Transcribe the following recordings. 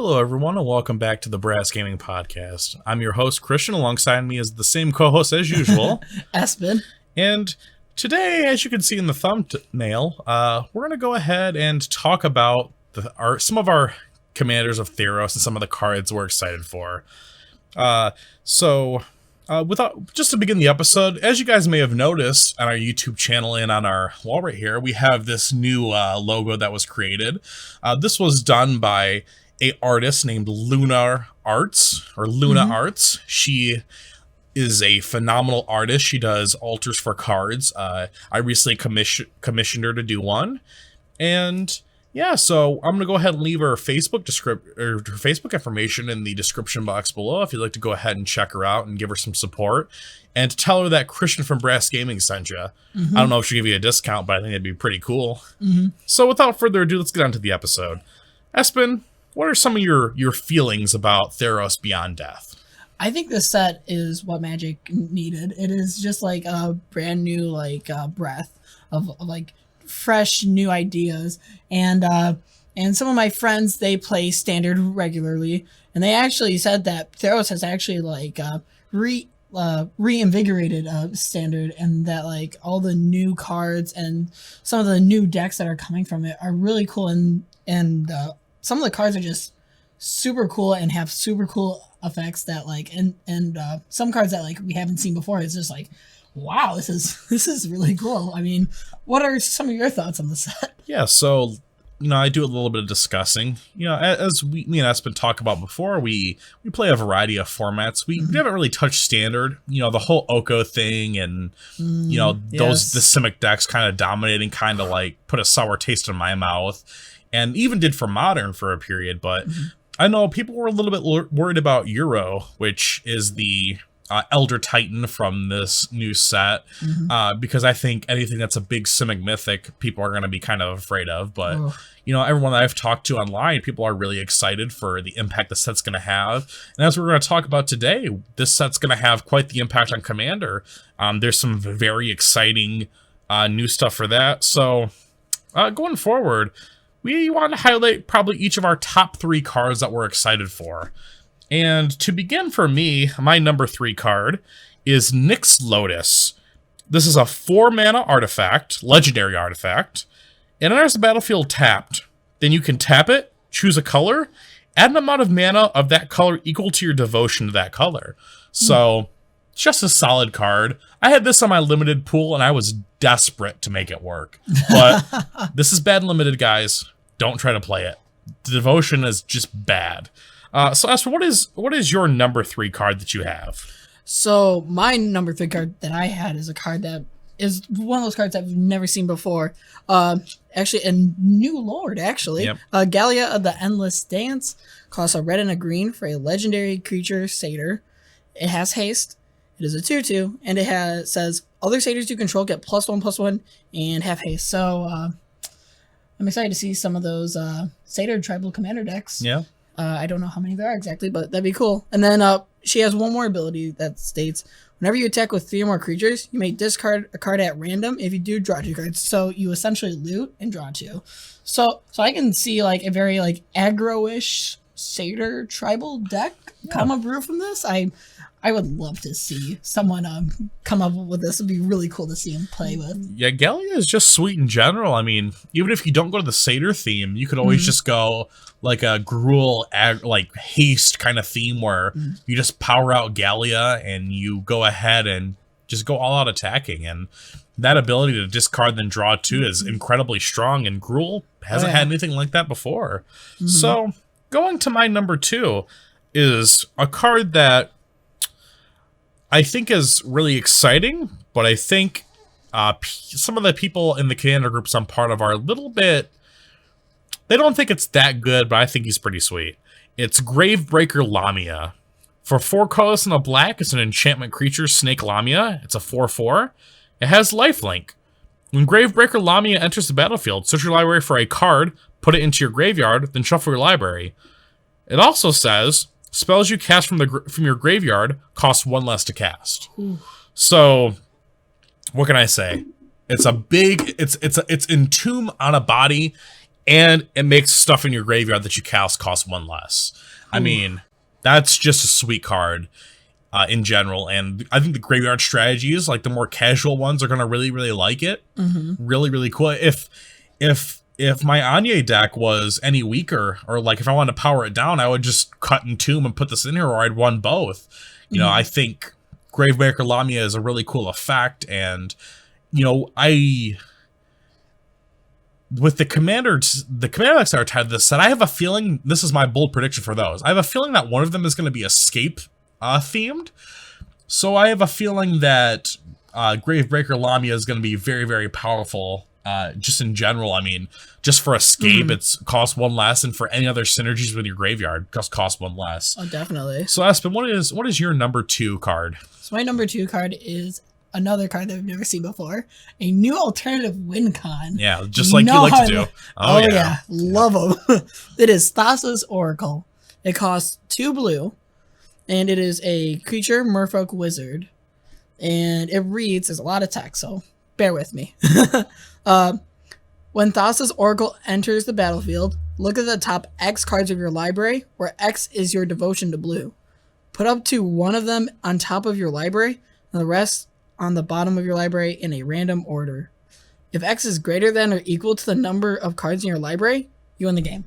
Hello, everyone, and welcome back to the Brass Gaming Podcast. I'm your host, Christian. Alongside me is the same co-host as usual, Aspen. And today, as you can see in the thumbnail, we're going to go ahead and talk about some of our commanders of Theros and some of the cards we're excited for. Just to begin the episode, as you guys may have noticed on our YouTube channel and on our wall right here, we have this new logo that was created. This was done by an artist named Lunar Art, or Luna Arts. She is a phenomenal artist. She does altars for cards. I recently commissioned her to do one. And yeah, so I'm going to go ahead and leave her Facebook information in the description box below if you'd like to go ahead and check her out and give her some support. And to tell her that Christian from Brass Gaming sent you. I don't know if she'll give you a discount, but I think it'd be pretty cool. So without further ado, let's get on to the episode. Espen, what are some of your feelings about Theros Beyond Death? I think this set is what Magic needed. It is just like a brand new breath of like fresh new ideas. And some of my friends, they play Standard regularly, and they actually said that Theros has actually reinvigorated Standard, and that like all the new cards and some of the new decks that are coming from it are really cool, and some of the cards are just super cool and have super cool effects that some cards that like we haven't seen before. It's just like, wow, this is really cool. I mean, what are some of your thoughts on the set? Yeah, so I do a little bit of discussing. As me and Espen talked about before, we play a variety of formats. We haven't really touched Standard. The whole Oko thing and those the Simic decks kind of dominating, kind of like put a sour taste in my mouth, and even did for Modern for a period. But I know people were a little bit worried about Euro, which is the Elder Titan from this new set, because I think anything that's a big Simic mythic, people are going to be kind of afraid of. But everyone that I've talked to online, people are really excited for the impact the set's going to have. And as we're going to talk about today, this set's going to have quite the impact on Commander. There's some very exciting new stuff for that. So going forward, we want to highlight probably each of our top 3 cards that we're excited for. And to begin for me, my number 3 card is Nyx Lotus. This is a 4-mana artifact, legendary artifact. It enters the battlefield tapped. Then you can tap it, choose a color, add an amount of mana of that color equal to your devotion to that color. So, it's just a solid card. I had this on my limited pool, and I was desperate to make it work. But this is bad limited, guys. Don't try to play it. The devotion is just bad. So, Asper, what is your number 3 card that you have? So, my number 3 card that I had is a card that is one of those cards I've never seen before. Actually, a new lord, actually. Yep. Helia of the Endless Dance costs a red and a green for a legendary creature satyr. It has haste. It is a 2/2, and it says, other satyrs you control get +1/+1 and have haste. So, I'm excited to see some of those satyr tribal commander decks. Yeah. I don't know how many there are exactly, but that'd be cool. And then she has one more ability that states, whenever you attack with 3 or more creatures, you may discard a card at random. If you do, draw 2 cards. So you essentially loot and draw 2. So I can see like a very like aggro-ish satyr tribal deck come up from this. I would love to see someone come up with this. It'd be really cool to see him play with. Yeah, Helia is just sweet in general. I mean, even if you don't go to the satyr theme, you could always just go like a Gruul, like haste kind of theme where you just power out Helia and you go ahead and just go all out attacking. And that ability to discard then draw 2 is incredibly strong, and Gruul hasn't had anything like that before. So going to my number 2 is a card that I think is really exciting, but I think some of the people in the commander groups I'm part of are a little bit, they don't think it's that good, but I think he's pretty sweet. It's Gravebreaker Lamia. For 4 colors and a black, it's an enchantment creature, Snake Lamia. It's a 4/4. It has lifelink. When Gravebreaker Lamia enters the battlefield, search your library for a card, put it into your graveyard, then shuffle your library. It also says, spells you cast from your graveyard cost 1 less to cast. So, what can I say? It's a big, it's Entomb on a body, and it makes stuff in your graveyard that you cast cost 1 less. I mean, that's just a sweet card in general, and I think the graveyard strategies, like the more casual ones, are gonna really, really like it. Really, really cool. If my Anya deck was any weaker, or like if I wanted to power it down, I would just cut and tomb and put this in here, or I'd run both. You know, I think Gravebreaker Lamia is a really cool effect, and you know, with the commander decks that are tied to this set, I have a feeling, this is my bold prediction for those, I have a feeling that one of them is going to be escape themed. So I have a feeling that Gravebreaker Lamia is going to be very, very powerful. Just in general, I mean, just for escape, it's cost 1 less, and for any other synergies with your graveyard, cost 1 less. Oh, definitely. So Espen, what is your number 2 card? So my number 2 card is another card that I've never seen before. A new alternative win con. Yeah, just like you like to do. Oh yeah. Love them. It is Thassa's Oracle. It costs 2 blue, and it is a creature merfolk wizard. And it reads, there's a lot of text, so bear with me. When Thassa's Oracle enters the battlefield, look at the top X cards of your library, where X is your devotion to blue. Put up to 1 of them on top of your library, and the rest on the bottom of your library in a random order. If X is greater than or equal to the number of cards in your library, you win the game.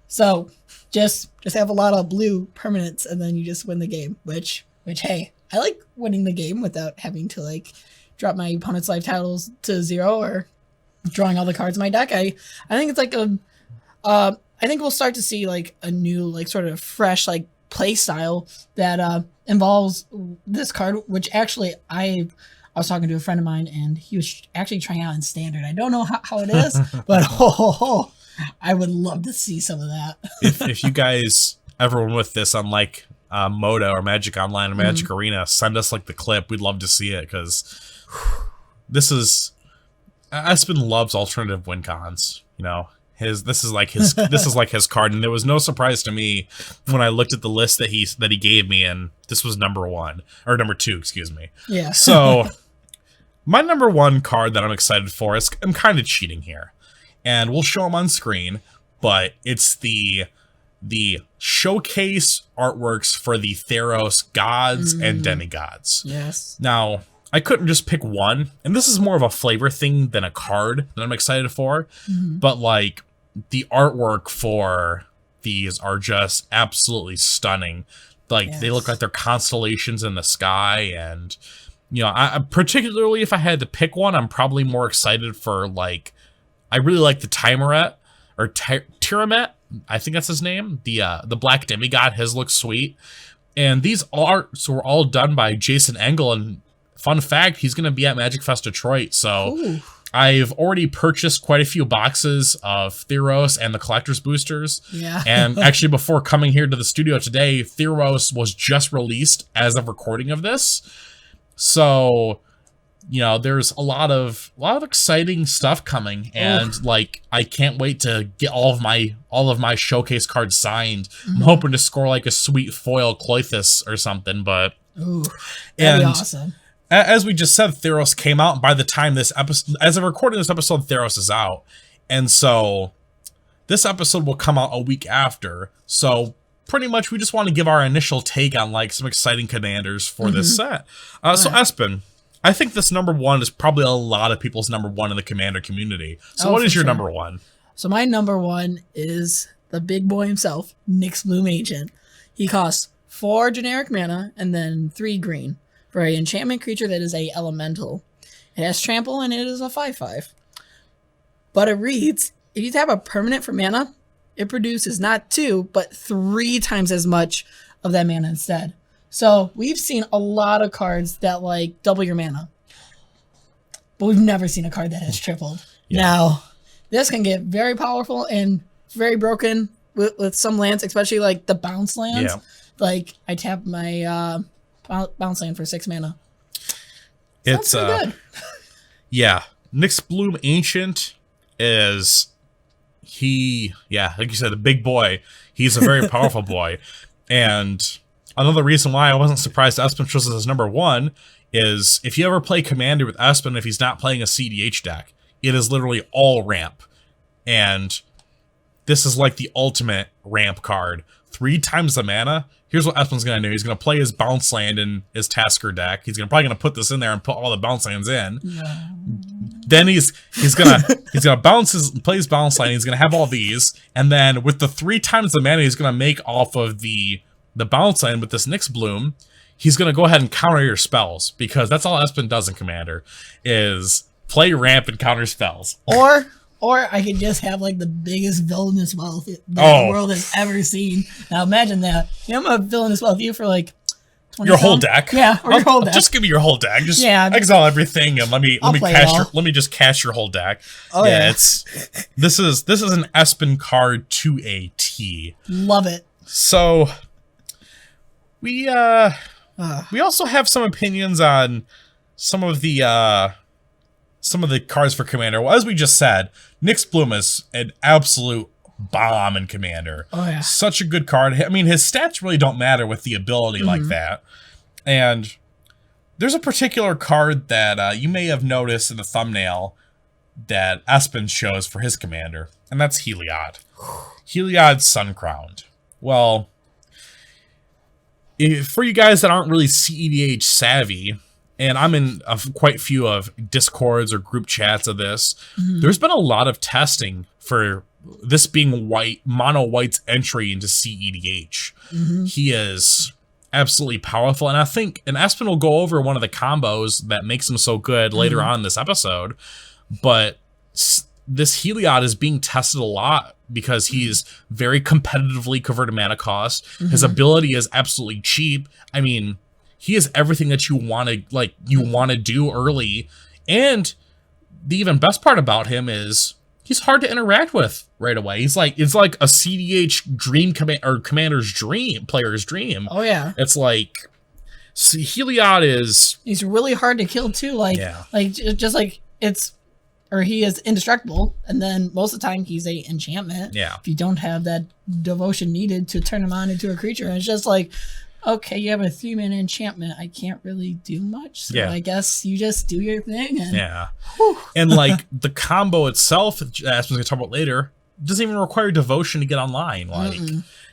So just have a lot of blue permanents, and then you just win the game. Which hey, I like winning the game without having to like drop my opponent's life totals to 0 or drawing all the cards in my deck. I think it's like I think we'll start to see like a new like sort of fresh like play style that involves this card, which actually I was talking to a friend of mine, and he was actually trying out in Standard. I don't know how it is, but I would love to see some of that. if you guys ever went with this on like Moda or Magic Online or Magic Arena, send us like the clip. We'd love to see it, because this is, Espen loves alternative win cons. You know, this is like his card, and there was no surprise to me when I looked at the list that he gave me, and this was number 2, excuse me. Yeah. So my number 1 card that I'm excited for is, I'm kind of cheating here, and we'll show them on screen, but it's the showcase artworks for the Theros gods and demigods. Yes. Now, I couldn't just pick one, and this is more of a flavor thing than a card that I'm excited for, but like the artwork for these are just absolutely stunning. Like they look like they're constellations in the sky, and you know, I particularly if I had to pick one, I'm probably more excited for like, I really like the Tyrant or Tyrant, I think that's his name. The black demigod, his looks sweet. And these arts were all done by Jason Engel, and fun fact, he's going to be at Magic Fest Detroit. So I've already purchased quite a few boxes of Theros and the collector's boosters. Yeah. And actually, before coming here to the studio today, Theros was just released as of recording of this. So, you know, there's a lot of exciting stuff coming, and like I can't wait to get all of my showcase cards signed. I'm hoping to score like a sweet foil Cloithus or something, but that'd be awesome. As we just said, Theros came out, and by the time this episode, as of recording this episode, Theros is out, and so this episode will come out a week after. So pretty much, we just want to give our initial take on like some exciting commanders for this set. So Espen, I think this number 1 is probably a lot of people's number 1 in the commander community. So what is your number 1? So my number 1 is the big boy himself, Nyx Bloom Ancient. He costs 4 generic mana and then 3 green for an enchantment creature that is a elemental. It has trample, and it is a 5/5. But it reads, if you tap a permanent for mana, it produces not 2, but 3 times as much of that mana instead. So we've seen a lot of cards that like double your mana, but we've never seen a card that has tripled. Now, this can get very powerful and very broken with some lands, especially like the bounce lands. Like I tap my bounce land for 6 mana. It's good. Nyx Bloom Ancient is like you said, the big boy. He's a very powerful boy, and another reason why I wasn't surprised Espen chose this as number 1 is if you ever play Commander with Espen, if he's not playing a CDH deck, it is literally all ramp. And this is like the ultimate ramp card. 3 times the mana. Here's what Espen's going to do. He's going to play his bounce land in his Tasker deck. He's probably going to put this in there and put all the bounce lands in. No. Then he's gonna play his bounce land. He's gonna have all these, and then with the 3 times the mana he's gonna make off of the bounce land with this Nyx Bloom, he's gonna go ahead and counter your spells, because that's all Espen does in Commander, is play ramp and counter spells. Or I could just have like the biggest villainous wealth that the world has ever seen. Now imagine that. You know, I'm a villainous wealth you for like 20 your whole deck. Yeah, or your whole deck. Just give me your whole deck. Just exile everything and let me just cast your whole deck. Oh yeah. This is an Espen card to a T. Love it. So we also have some opinions on some of the cards for Commander. Well, as we just said, Nyx Bloom is an absolute bomb in Commander. Oh yeah. Such a good card. I mean, his stats really don't matter with the ability like that. And there's a particular card that you may have noticed in the thumbnail that Espen shows for his Commander, and that's Healey Odd. Healey Odd Suncrowned. Well, for you guys that aren't really CEDH savvy, and I'm in quite a few of Discords or group chats of this, there's been a lot of testing for this being mono white's entry into CEDH. He is absolutely powerful, and I think, and Espen will go over one of the combos that makes him so good later on in this episode, but this Healey Odd is being tested a lot because he's very competitively converted mana cost. His ability is absolutely cheap. I mean, he is everything that you want to do early, and the even best part about him is he's hard to interact with right away. It's like a CDH dream commander's dream, player's dream. Oh yeah. It's like Healey Odd is. He's really hard to kill too. He is indestructible, and then most of the time he's a enchantment. Yeah. If you don't have that devotion needed to turn him on into a creature, and it's just like, okay, you have a 3-mana enchantment. I can't really do much, so I guess you just do your thing. And, and like the combo itself, as we're going to talk about later, doesn't even require devotion to get online. Like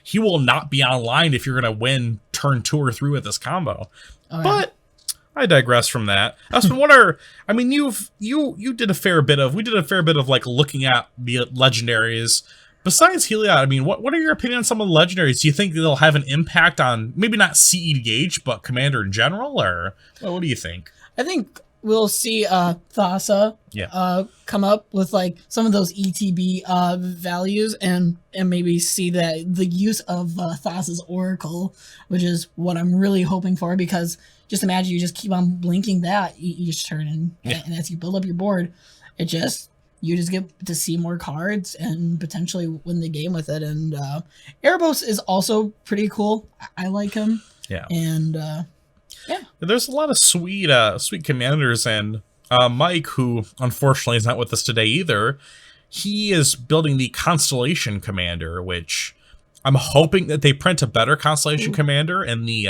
he will not be online if you're going to win turn 2 or 3 with this combo. But I digress from that. Espen, you did a fair bit of like looking at the legendaries. Besides Helia, I mean, what are your opinions on some of the legendaries? Do you think they'll have an impact on maybe not CEDH, but Commander in general, or what do you think? I think we'll see Thassa come up with like some of those ETB values, and maybe see that the use of Thassa's Oracle, which is what I'm really hoping for, because just imagine you just keep on blinking that each turn, and as you build up your board, you just get to see more cards and potentially win the game with it. And Erebos is also pretty cool. I like him. Yeah. And there's a lot of sweet commanders, and Mike, who unfortunately is not with us today either, he is building the Constellation Commander, which I'm hoping that they print a better Constellation Commander in the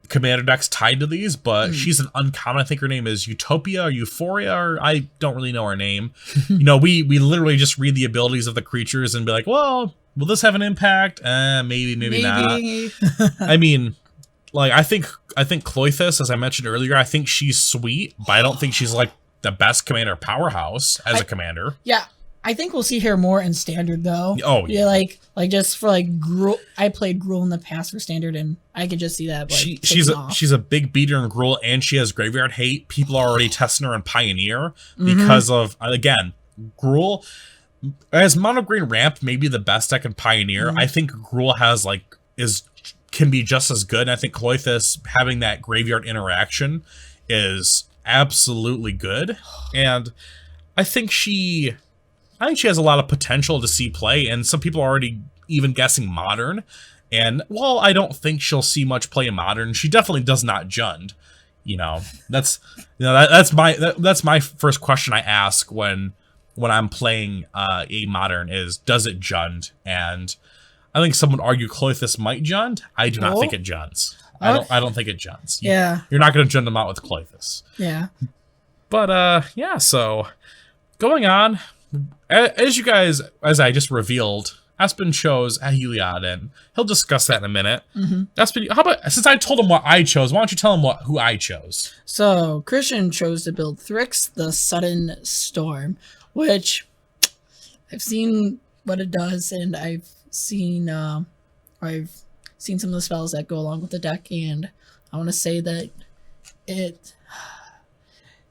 Commander decks tied to these, but she's an uncommon. I think her name is Utopia or Euphoria, or I don't really know her name. We literally just read the abilities of the creatures and be like, well, will this have an impact? Maybe not. I mean, like, I think Cloithus, as I mentioned earlier, I think she's sweet, but I don't think she's like the best commander powerhouse as a commander. Yeah. I think we'll see her more in Standard, though. Oh, yeah. Like just for like Gruul. I played Gruul in the past for Standard, and I could just see that. Like, she's a big beater in Gruul, and she has Graveyard Hate. People are already testing her in Pioneer because of, again, Gruul. As Mono Green Ramp may be the best deck in Pioneer, I think Gruul can be just as good. And I think Cloithus having that graveyard interaction is absolutely good, and I think she has a lot of potential to see play, and some people are already even guessing Modern. And while I don't think she'll see much play in Modern, she definitely does not Jund. That's my first question I ask when I'm playing a Modern is, does it Jund? And I think some would argue Cloithus might Jund. I do not think it Junds. I don't think it Junds. You're not going to Jund them out with Cloithus. Yeah. But so going on, as I just revealed, Aspen chose a Healey Odd, and he'll discuss that in a minute. Aspen, how about, since I told him what I chose, why don't you tell him who I chose? So Christian chose to build Thrix, the Sudden Storm, which I've seen what it does, and I've seen some of the spells that go along with the deck, and I want to say that it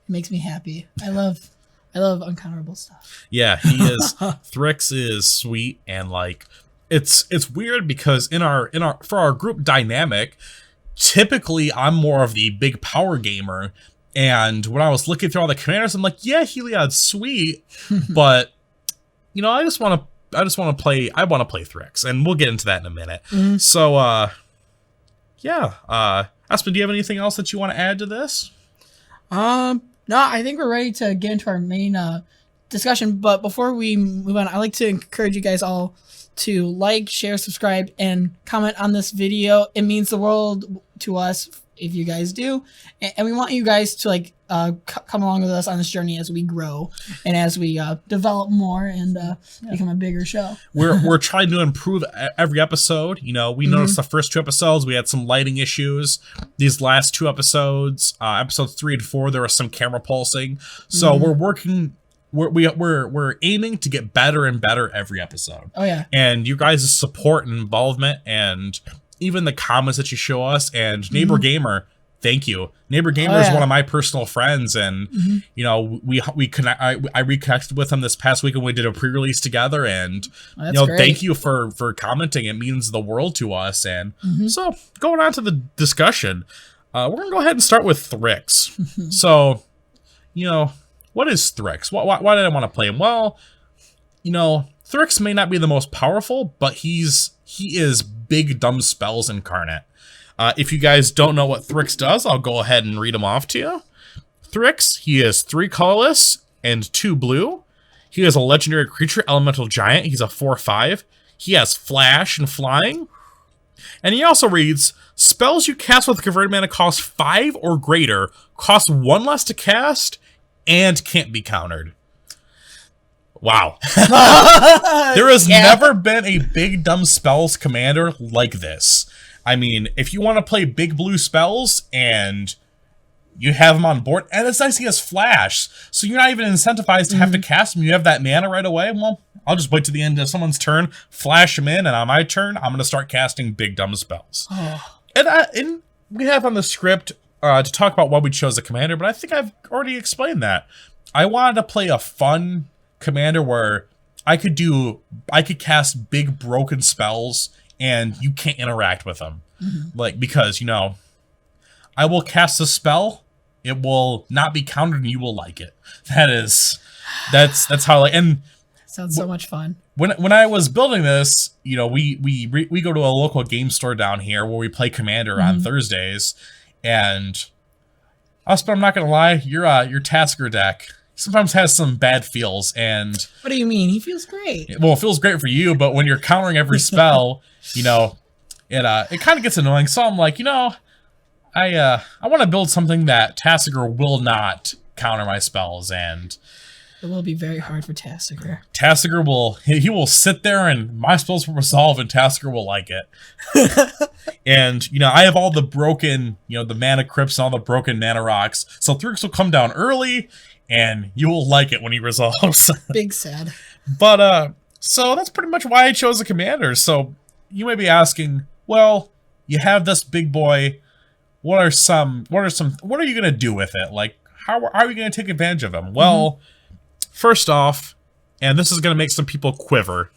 makes me happy. I love uncounterable stuff. Yeah, he is. Thrix is sweet, and like it's weird because for our group dynamic, typically I'm more of the big power gamer, and when I was looking through all the commanders, I'm like, yeah, Helia Odd's sweet, but you know, I want to play Thrix, and we'll get into that in a minute. So yeah, Aspen, do you have anything else that you want to add to this? No, I think we're ready to get into our main discussion. But before we move on, I'd like to encourage you guys all to like, share, subscribe, and comment on this video. It means the world to us if you guys do. And we want you guys to like come along with us on this journey as we grow and as we develop more and become a bigger show. We're trying to improve every episode. You know, we noticed the first 2 episodes we had some lighting issues. These last 2 episodes, episodes 3 and 4, there was some camera pulsing. So we're working. We're aiming to get better and better every episode. Oh yeah. And you guys' support and involvement, and even the comments that you show us, and Neighbor Gamer, thank you. Neighbor Gamer is one of my personal friends, and you know, I reconnected with him this past week, and we did a pre-release together, and you know, great. Thank you for commenting. It means the world to us. And so going on to the discussion, we're gonna go ahead and start with Thrix. So, you know, what is Thrix? Why did I want to play him? Well, you know, Thrix may not be the most powerful, but he is big dumb spells incarnate. If you guys don't know what Thrix does, I'll go ahead and read them off to you. Thrix, he is 3 colorless and 2 blue. He is a legendary creature, elemental giant. He's a 4/5. He has flash and flying. And he also reads, spells you cast with converted mana cost 5 or greater, cost 1 less to cast, and can't be countered. Wow. There has never been a big dumb spells commander like this. I mean, if you want to play big blue spells and you have them on board, and it's nice he has flash, so you're not even incentivized to have to cast him. You have that mana right away. Well, I'll just wait to the end of someone's turn, flash him in, and on my turn, I'm going to start casting big dumb spells. And we have on the script to talk about why we chose the commander, but I think I've already explained that. I wanted to play a fun commander where I could cast big broken spells and you can't interact with them. Like, because, you know, I will cast a spell, it will not be countered, and you will like it. That's how, like, and sounds so much fun. When I was building this, you know, we go to a local game store down here where we play Commander on Thursdays, and I'm not gonna lie, your Tasker deck sometimes has some bad feels. And what do you mean? He feels great. Well, it feels great for you, but when you're countering every spell, you know, it kind of gets annoying. So I'm like, you know, I want to build something that Tasker will not counter my spells, and it will be very hard for Tasker. Tasker will sit there and my spells will resolve, and Tasker will like it. And, you know, I have all the broken, you know, the mana crypts and all the broken mana rocks. So Thrix will come down early and you will like it when he resolves. Big sad. But, so that's pretty much why I chose the commander. So you may be asking, well, you have this big boy. What are you going to do with it? Like, how are you going to take advantage of him? Well, first off, and this is going to make some people quiver,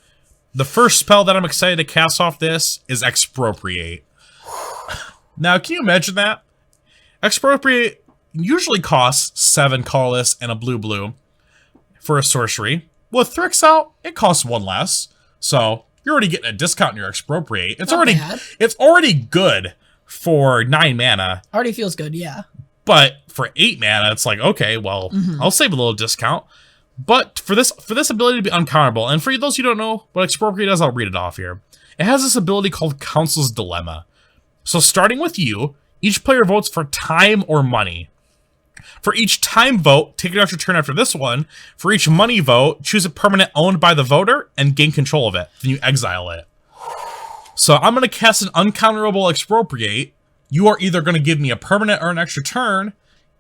the first spell that I'm excited to cast off this is Expropriate. Now, can you imagine that? Expropriate usually costs 7 colorless and a blue for a sorcery. With Thrix out, it costs 1 less. So you're already getting a discount in your Expropriate. It's already good for 9 mana. Already feels good, yeah. But for 8 mana, it's like, okay, well, I'll save a little discount. But for this ability to be uncounterable, and for those who don't know what Expropriate does, I'll read it off here. It has this ability called Council's Dilemma. So starting with you, each player votes for time or money. For each time vote, take an extra turn after this one. For each money vote, choose a permanent owned by the voter and gain control of it. Then you exile it. So I'm going to cast an uncounterable Expropriate. You are either going to give me a permanent or an extra turn,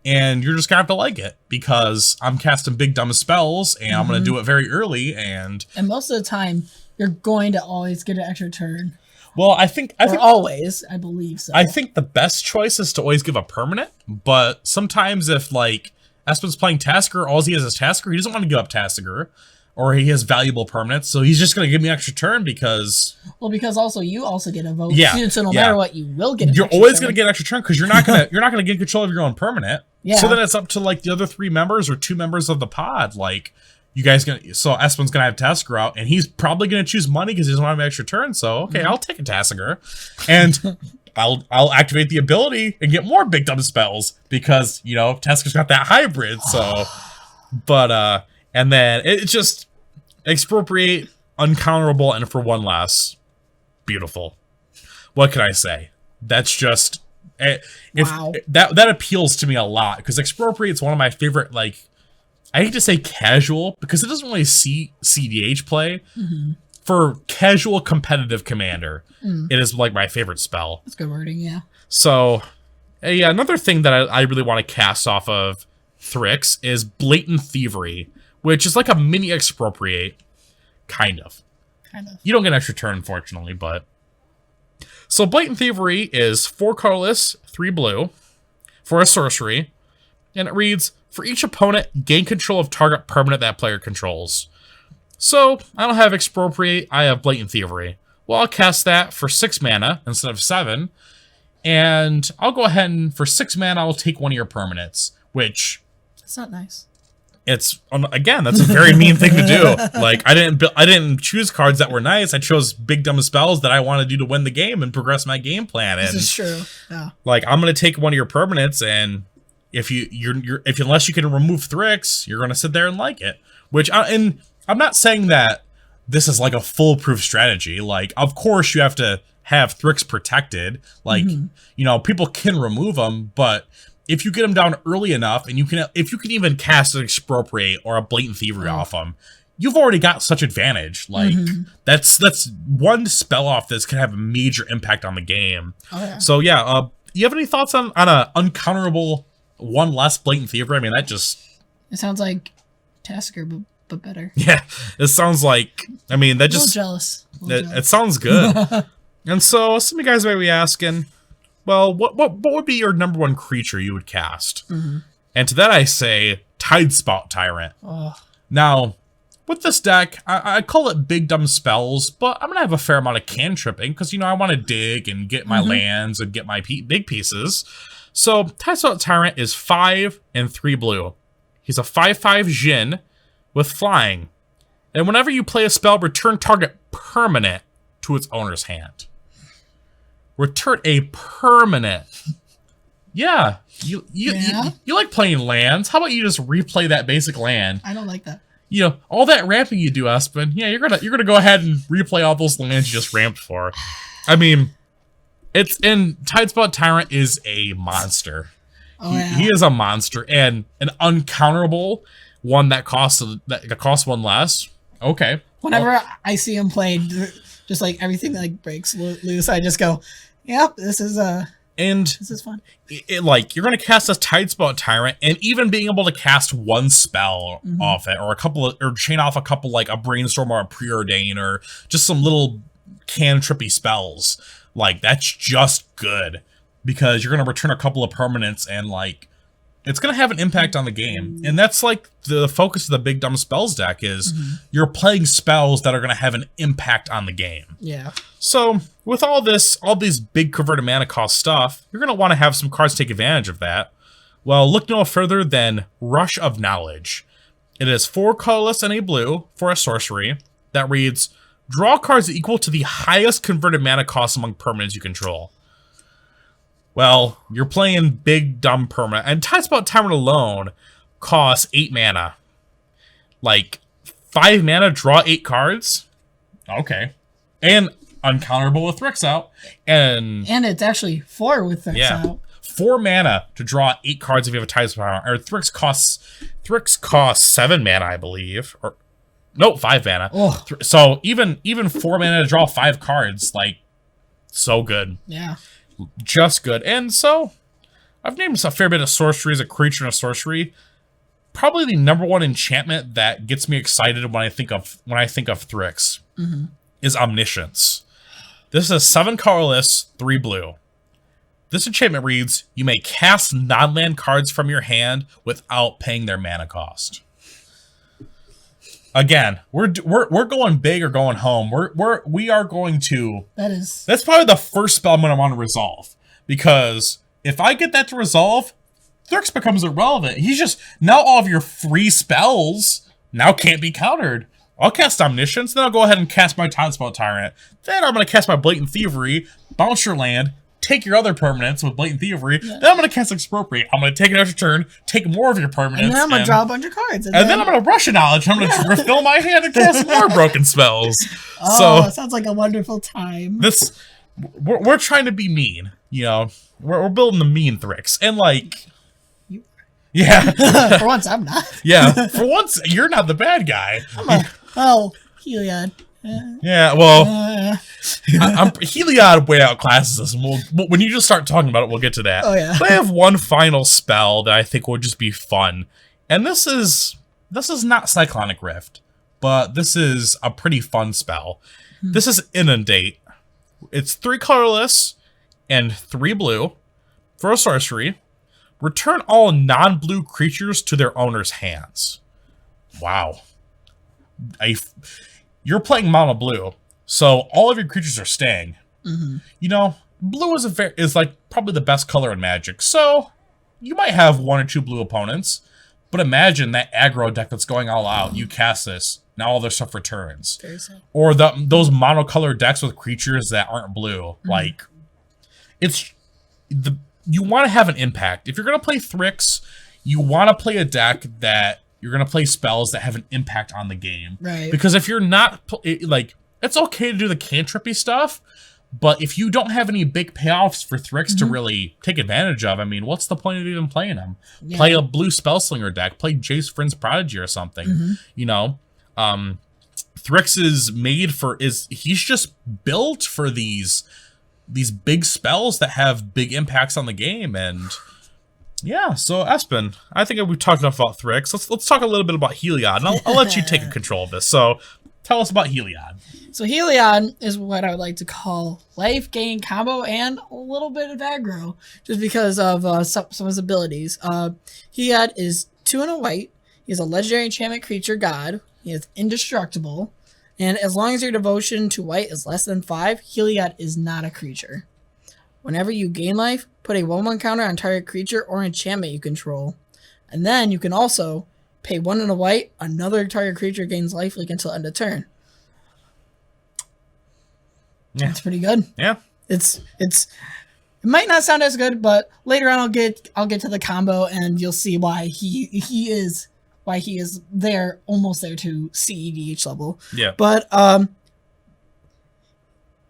and you're just going to have to like it, because I'm casting big dumb spells, and I'm going to do it very early, and most of the time, you're going to always get an extra turn. Well, I think always, I believe so. I think the best choice is to always give a permanent, but sometimes if, like, Espen's playing Tasker, all he has is Tasker, he doesn't want to give up Tasker, or he has valuable permanents, so he's just going to give me an extra turn because... Well, because also you also get a vote. Yeah. So no matter what, you will get an You're extra always turn. going to get an extra turn because you're not gonna get control of your own permanent. Yeah. So then it's up to, like, the other 3 members or 2 members of the pod. Like, you guys so Espen's going to have Tasker out, and he's probably going to choose money because he doesn't want to have an extra turn. So, okay, I'll take a Tasker. And... I'll activate the ability and get more big dumb spells because, you know, Tasker's got that hybrid, so... But, and then it's just... Expropriate, uncounterable, and for 1 less. Beautiful. What can I say? That's just... Wow. That appeals to me a lot, because Expropriate's one of my favorite, like... I hate to say casual, because it doesn't really see CDH play. For casual competitive commander, it is like my favorite spell. That's good wording, yeah. So, yeah, another thing that I really want to cast off of Thrix is Blatant Thievery, which is like a mini Expropriate, kind of. You don't get an extra turn, unfortunately, but... So Blatant Thievery is 4 colorless, 3 blue, for a sorcery, and it reads, for each opponent, gain control of target permanent that player controls. So, I don't have Expropriate, I have Blatant Thievery. Well, I'll cast that for 6 mana instead of 7, and I'll go ahead and for 6 mana, I'll take one of your permanents, which... It's not nice. It's, again, that's a very mean thing to do. Like, I didn't choose cards that were nice, I chose big dumb spells that I want to do to win the game and progress my game plan. And, this is true, yeah. Like, I'm going to take one of your permanents, and if unless you can remove Thrix, you're going to sit there and like it. Which, and I'm not saying that this is like a foolproof strategy. Like, of course you have to have Thrix protected. Like, you know, people can remove them, but if you get them down early enough, and if you can even cast an Expropriate or a Blatant Thievery off them, you've already got such advantage. Like, that's one spell off this can have a major impact on the game. Oh, yeah. So yeah, you have any thoughts on a uncounterable 1 less Blatant Thievery? I mean, that just... It sounds like Tasker, but better. Yeah, it sounds like... I mean, that just... A little jealous. It sounds good. And so, some of you guys may be asking, well, what would be your number 1 creature you would cast? And to that I say, Tidespout Tyrant. Now, with this deck, I call it big dumb spells, but I'm going to have a fair amount of cantripping, because, you know, I want to dig and get my lands and get my big pieces. So, Tidespout Tyrant is 5 and 3 blue. He's a 5/5 Jin with flying. And whenever you play a spell, return target permanent to its owner's hand. Return a permanent. Yeah. You like playing lands. How about you just replay that basic land? I don't like that. You know, all that ramping you do, Espen. Yeah, you're gonna go ahead and replay all those lands you just ramped for. I mean, Tidespout Tyrant is a monster. He is a monster, and an uncounterable one that costs 1 less. Okay. Whenever I see him play, just like everything like breaks loose, I just go, "Yep, this is fun." Like, you're gonna cast a Tidespout Tyrant, and even being able to cast 1 spell off it, or chain off a couple, like a Brainstorm or a Preordain, or just some little cantrippy spells. Like, that's just good, because you're gonna return a couple of permanents, and like, it's going to have an impact on the game. And that's like the focus of the big dumb spells deck is you're playing spells that are going to have an impact on the game. Yeah. So with all these big converted mana cost stuff, you're going to want to have some cards take advantage of that. Well, look no further than Rush of Knowledge. It is 4 colorless and a blue for a sorcery that reads, draw cards equal to the highest converted mana cost among permanents you control. Well, you're playing big, dumb permanent. And Tidespout Tyrant alone costs 8 mana. Like, 5 mana, draw 8 cards? Okay. And uncounterable with Thrix out. And it's actually 4 with Thrix out. 4 mana to draw 8 cards if you have a Tides power. Or Thryx costs 7 mana, I believe. Or no, 5 mana. Oh. So even 4 mana to draw 5 cards, like, so good. Yeah. Just good. And so I've named a fair bit of sorcery as a creature and a sorcery. Probably the #1 enchantment that gets me excited when I think of Thryx is Omniscience. This is a 7 colorless, 3 blue. This enchantment reads: you may cast non-land cards from your hand without paying their mana cost. Again, we're going big or going home. We are going to. That's probably the first spell I'm going to want to resolve, because if I get that to resolve, Thryx becomes irrelevant. He's just, now all of your free spells now can't be countered. I'll cast Omniscience, then I'll go ahead and cast my Timespell Tyrant. Then I'm going to cast my Blatant Thievery, bounce your land, take your other permanents with Blatant Thievery, then I'm going to cast Expropriate. I'm going to take an extra turn, take more of your permanents. And then I'm going to draw a bunch of cards. And then I'm going to Rush Knowledge. I'm going to refill my hand and cast more broken spells. Oh, so, sounds like a wonderful time. We're trying to be mean, you know. We're building the mean Thryx. And like... Yeah. For once, I'm not. Yeah. For once, you're not the bad guy. Healey Odd. Yeah, well, Healey Odd way outclasses us, and when you just start talking about it, we'll get to that. Oh, yeah. But I have one final spell that I think will just be fun, and this is not Cyclonic Rift, but this is a pretty fun spell. This is Inundate. It's 3 colorless and 3 blue for a sorcery. Return all non-blue creatures to their owner's hands. Wow. You're playing mono blue, so all of your creatures are staying. You know, blue is like probably the best color in Magic, so you might have 1 or 2 blue opponents, but imagine that aggro deck that's going all out. You cast this, now all their stuff returns. Or those monocolored decks with creatures that aren't blue. Like, you want to have an impact. If you're going to play Thryx, you want to play a deck that you're going to play spells that have an impact on the game. Right. Because if you're not, like, it's okay to do the cantrippy stuff, but if you don't have any big payoffs for Thryx to really take advantage of, I mean, what's the point of even playing them? Yeah. Play a blue Spellslinger deck. Play Jace Vryn's Prodigy or something. You know? Thryx is made for, he's just built for these big spells that have big impacts on the game. And yeah, so Espen, I think we've talked enough about Thryx. Let's talk a little bit about Healey Odd, and I'll let you take control of this. So tell us about Healey Odd. So Healey Odd is what I would like to call life gain combo and a little bit of aggro, just because of some of his abilities. Healey Odd is 2 and a white. He's a legendary enchantment creature god. He is indestructible. And as long as your devotion to white is less than 5, Healey Odd is not a creature. Whenever you gain life, put a 1/1 counter on target creature or enchantment you control. And then you can also pay 1 and a white, another target creature gains lifelink until end of turn. Yeah. That's pretty good. Yeah. It might not sound as good, but later on I'll get to the combo and you'll see why he is there, almost there to CEDH level. Yeah. But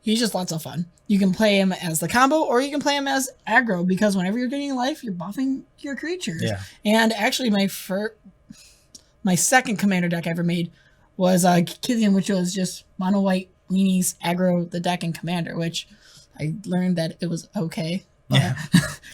he's just lots of fun. You can play him as the combo, or you can play him as aggro, because whenever you're getting life, you're buffing your creatures. Yeah. And actually, my second commander deck I ever made was Kithian, which was just mono white weenies, aggro the deck, and commander, which I learned that it was okay. Yeah.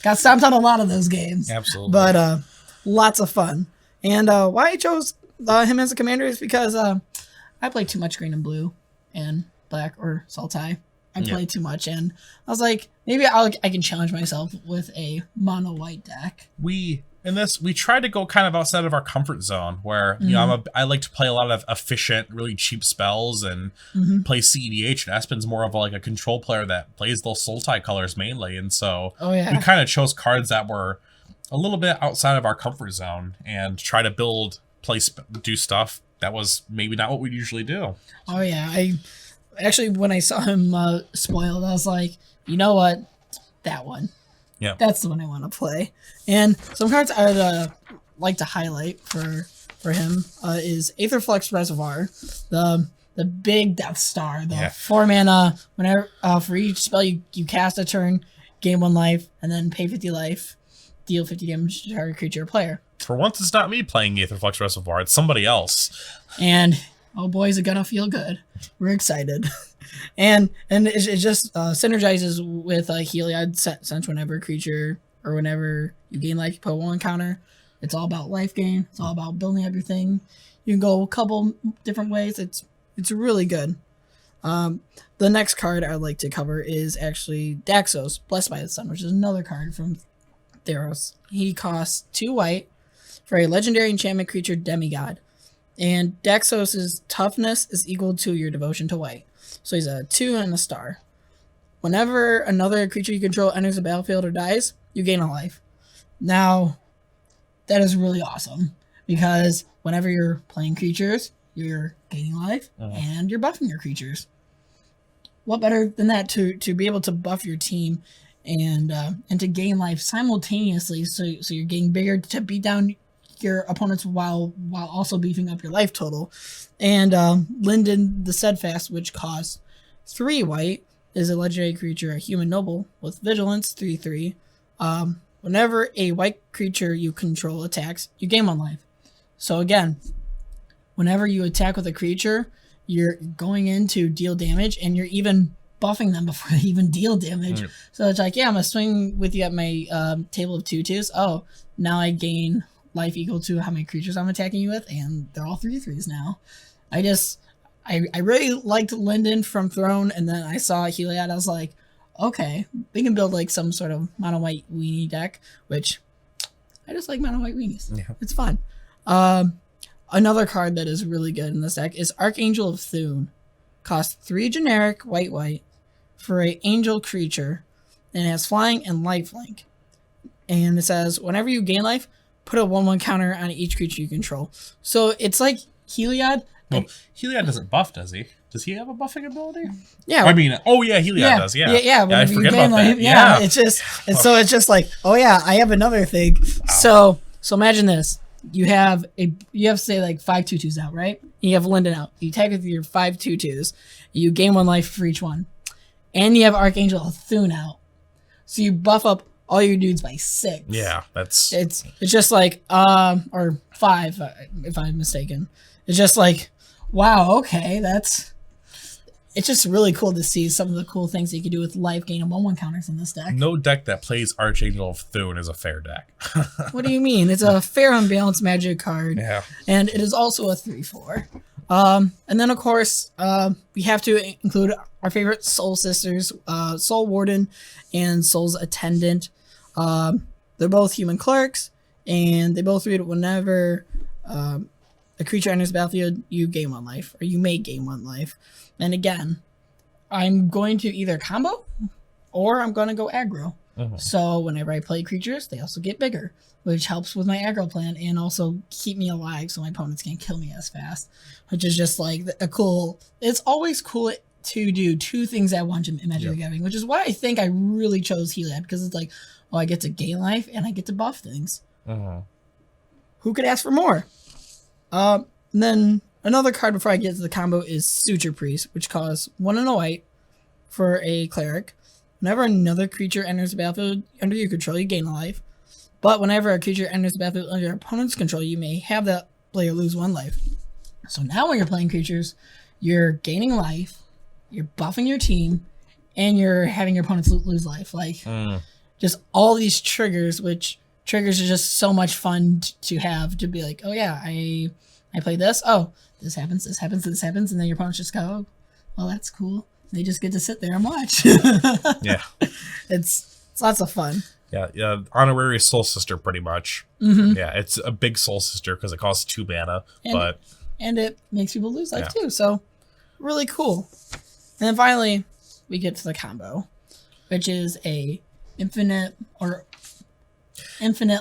Got stomped on a lot of those games. Absolutely. But lots of fun. And why I chose him as a commander is because I play too much green and blue and black or Sultai. I play too much, and I was like, maybe I can challenge myself with a mono white deck. We try to go kind of outside of our comfort zone, where you know I like to play a lot of efficient, really cheap spells and play CEDH. And Espen's more of like a control player that plays those Sultai colors mainly, and so we kind of chose cards that were a little bit outside of our comfort zone and try to do stuff that was maybe not what we usually do. Oh yeah, Actually, when I saw him spoiled, I was like, you know what? That one. Yeah. That's the one I want to play. And some cards I would like to highlight for him is Aetherflux Reservoir, the big Death Star, the 4 mana. Whenever for each spell you cast a turn, gain 1 life, and then pay 50 life, deal 50 damage to target creature or player. For once, it's not me playing Aetherflux Reservoir. It's somebody else. And, oh boy, is it gonna feel good. We're excited. and it just synergizes with Healey Odd, since whenever a creature or whenever you gain life, you put 1 counter. It's all about life gain. It's all about building up your thing. You can go a couple different ways. It's really good. The next card I'd like to cover is actually Daxos, Blessed by the Sun, which is another card from Theros. He costs 2 white for a legendary enchantment creature demigod. And Daxos' toughness is equal to your devotion to white. So he's a 2 and a star. Whenever another creature you control enters the battlefield or dies, you gain a life. Now, that is really awesome, because whenever you're playing creatures, you're gaining life and you're buffing your creatures. What better than that to be able to buff your team and to gain life simultaneously, so you're getting bigger to beat down your opponents while also beefing up your life total. And Linden the Steadfast, which costs 3 white, is a legendary creature, a human noble with vigilance 3/3. Whenever a white creature you control attacks, you gain 1 life. So again, whenever you attack with a creature, you're going in to deal damage, and you're even buffing them before they even deal damage. So it's like, yeah, I'm gonna swing with you at my table of 2/2s. Oh, now I gain life equal to how many creatures I'm attacking you with, and they're all 3/3s now. I really liked Linden from Throne, and then I saw Healey Odd. I was like, okay, we can build like some sort of mono white weenie deck, which I just like mono white weenies. Yeah. It's fun. Another card that is really good in this deck is Archangel of Thune. Costs 3 generic white for a angel creature, and it has flying and lifelink. And it says, whenever you gain life, put a 1/1 counter on each creature you control. So it's like Healey Odd. Well, Healey Odd doesn't buff, does he? Does he have a buffing ability? Yeah. I mean, oh yeah, Healey Odd does. Yeah. Yeah. I forget about that. Yeah. It's just, and so it's just like, oh yeah, I have another thing. Wow. So imagine this. You have say like 5 2/2s out, right? You have Linden out. You attack with your 5 2/2s. You gain 1 life for each one, and you have Archangel of Thune out. So you buff up all your dudes by 6. Yeah, it's just like or 5 if I'm mistaken. It's just like, wow, okay, it's just really cool to see some of the cool things you can do with life gain and 1/1 counters in this deck. No deck that plays Archangel of Thune is a fair deck. What do you mean? It's a fair unbalanced magic card. Yeah. And it is also a 3/4. And then of course, we have to include our favorite Soul Sisters, Soul Warden and Soul's Attendant. They're both human clerks, and they both read whenever a creature enters the battlefield, you gain 1 life, or you may gain 1 life. And again, I'm going to either combo or I'm going to go aggro. So whenever I play creatures, they also get bigger, which helps with my aggro plan and also keep me alive so my opponents can't kill me as fast, which is just like a cool. It's always cool to do 2 things at once in Magic the Gathering, which is why I think I really chose Healey Odd, because it's like, oh, I get to gain life and I get to buff things. Who could ask for more? And then another card before I get to the combo is Suture Priest, which costs 1 and a white for a cleric. Whenever another creature enters the battlefield under your control, you gain a life. But whenever a creature enters the battlefield under your opponent's control, you may have that player lose 1 life. So now when you're playing creatures, you're gaining life, you're buffing your team, and you're having your opponents lose life. Like, just all these triggers, which triggers are just so much fun to have, to be like, oh yeah, I play this, oh, this happens, and then your opponents just go, oh, well, that's cool. They just get to sit there and watch. Yeah. It's lots of fun. Yeah, honorary Soul Sister, pretty much. Yeah, it's a big Soul Sister because it costs 2 mana, and it makes people lose life too. So really cool. And then finally, we get to the combo, which is a infinite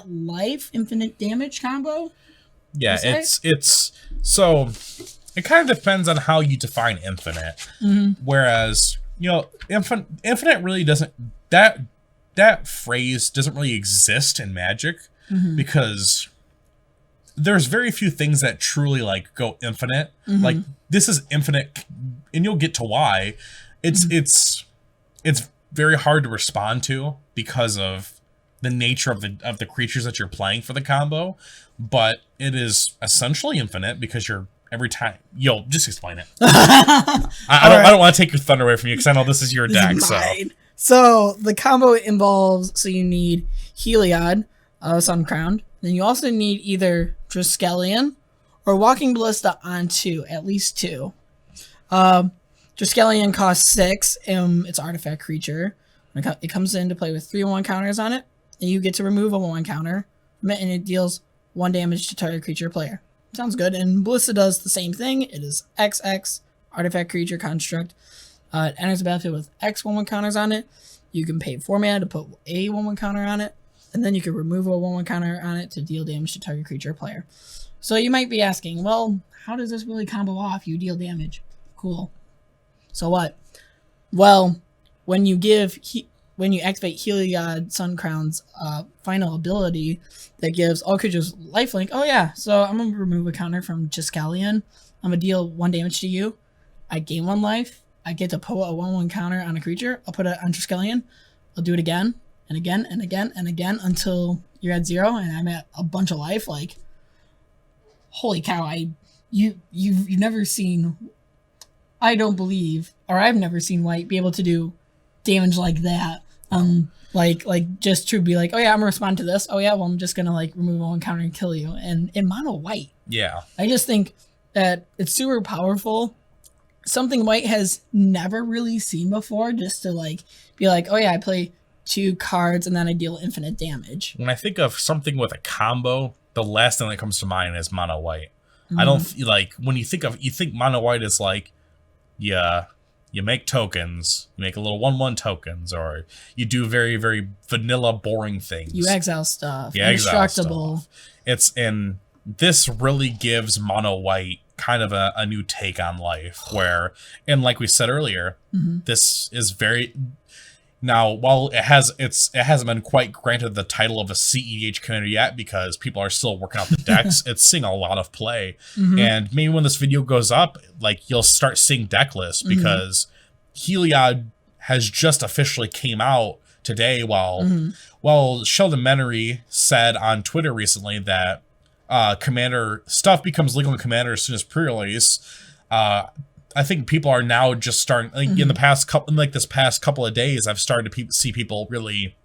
life, infinite damage combo. Yeah, it's so it kind of depends on how you define infinite. Whereas, infinite really doesn't, that phrase doesn't really exist in Magic, because there's very few things that truly like go infinite. Like, this is infinite, and you'll get to why. It's very hard to respond to because of the nature of the creatures that you're playing for the combo, but it is essentially infinite because you're every time. Yo, just explain it. I don't want to take your thunder away from you because I know this is your deck. So the combo involves, so you need Healey Odd, Sun Crowned. Then you also need either Triskelion or Walking Ballista on 2, at least 2. Triskelion costs 6, and it's artifact creature. It comes into play with 3/1 counters on it, and you get to remove a 1/1 counter, and it deals 1 damage to target creature player. Sounds good, and Ballista does the same thing. It is XX, artifact creature construct. It enters the battlefield with X 1/1 counters on it. You can pay 4 mana to put a 1/1 counter on it, and then you can remove a 1/1 counter on it to deal damage to target creature player. So you might be asking, well, how does this really combo off? You deal damage. Cool. So what? Well, when you activate Healey Odd Sun Crown's final ability that gives all creatures lifelink. Oh yeah, so I'm gonna remove a counter from Triskelion. I'm gonna deal 1 damage to you. I gain 1 life. I get to put a 1/1 counter on a creature. I'll put it on Triskelion. I'll do it again and again and again and again until you're at 0 and I'm at a bunch of life. Like, holy cow! You've never seen. I don't believe, or I've never seen White be able to do damage like that. Like just to be like, oh yeah, I'm gonna respond to this. Oh yeah, well I'm just gonna like remove 1 counter and kill you. And in mono White, yeah, I just think that it's super powerful. Something White has never really seen before. Just to like be like, oh yeah, I play 2 cards and then I deal infinite damage. When I think of something with a combo, the last thing that comes to mind is mono White. I don't like when you think mono White is like, yeah. You make tokens, you make a little 1/1 tokens, or you do very, very vanilla, boring things. You exile stuff. You indestructible. And this really gives mono White kind of a new take on life, where, and like we said earlier, this is very. Now, while it hasn't been quite granted the title of a CEDH commander yet because people are still working out the decks, it's seeing a lot of play. And maybe when this video goes up, like you'll start seeing deck lists because Healey Odd has just officially came out today while Sheldon Menery said on Twitter recently that Commander stuff becomes legal in Commander as soon as pre-release. I think people are now just starting, like in this past couple of days, I've started to see people really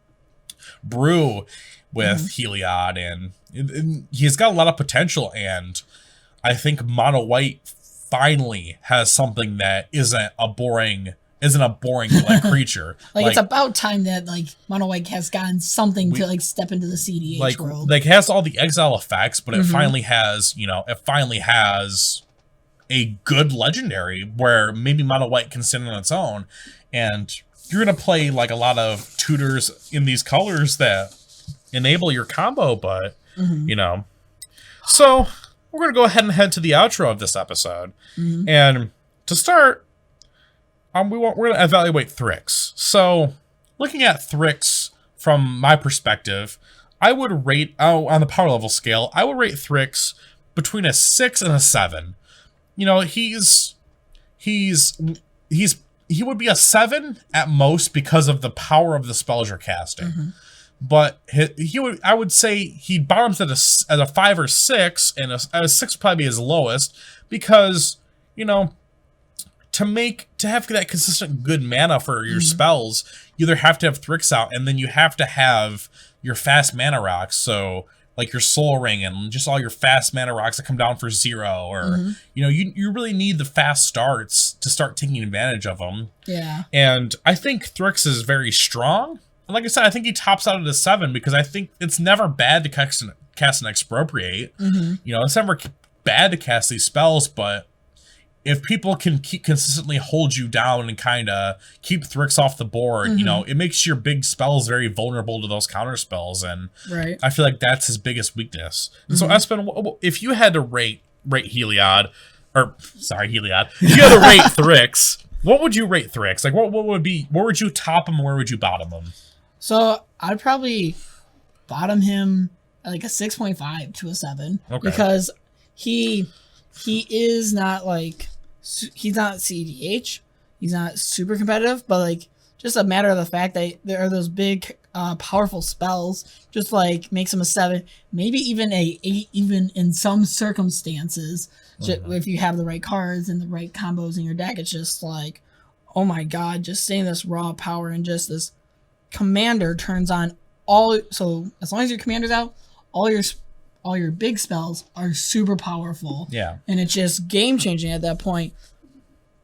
brew with Healey Odd, and he's got a lot of potential. And I think mono White finally has something that isn't a boring like creature. like it's about time that like mono White has gotten something to like step into the CDH world. Like has all the exile effects, but it finally has, a good legendary where maybe mono White can stand on its own, and you're gonna play like a lot of tutors in these colors that enable your combo, but so we're gonna go ahead and head to the outro of this episode. And to start, we're gonna evaluate Thryx. So looking at Thryx from my perspective, I would rate on the power level scale, I would rate Thryx between a 6 and a 7. You know, he would be a 7 at most because of the power of the spells you're casting. But I would say he bottoms at a 5 or 6, and a 6 would probably be his lowest because, to have that consistent good mana for your spells, you either have to have Thryx out, and then you have to have your fast mana rocks. So like your Soul Ring and just all your fast mana rocks that come down for 0, or you really need the fast starts to start taking advantage of them. Yeah. And I think Thryx is very strong. And like I said, I think he tops out at a 7 because I think it's never bad to cast an Expropriate. It's never bad to cast these spells, but if people can consistently hold you down and kind of keep Thryx off the board, it makes your big spells very vulnerable to those counter spells, and I feel like that's his biggest weakness. And so, Espen, if you had to rate Healey Odd, Healey Odd, if you had to rate Thryx, what would you rate Thryx? Like, what would you top him, where would you bottom him? So I'd probably bottom him at like a 6.5 to a 7, because he is not like. He's not CDH. He's not super competitive, but like just a matter of the fact that there are those big, powerful spells, just like makes him a 7, maybe even a 8, even in some circumstances. If you have the right cards and the right combos in your deck, it's just like, oh my god, just seeing this raw power and just this commander turns on all. So as long as your commander's out, all your big spells are super powerful. Yeah. And it's just game changing at that point.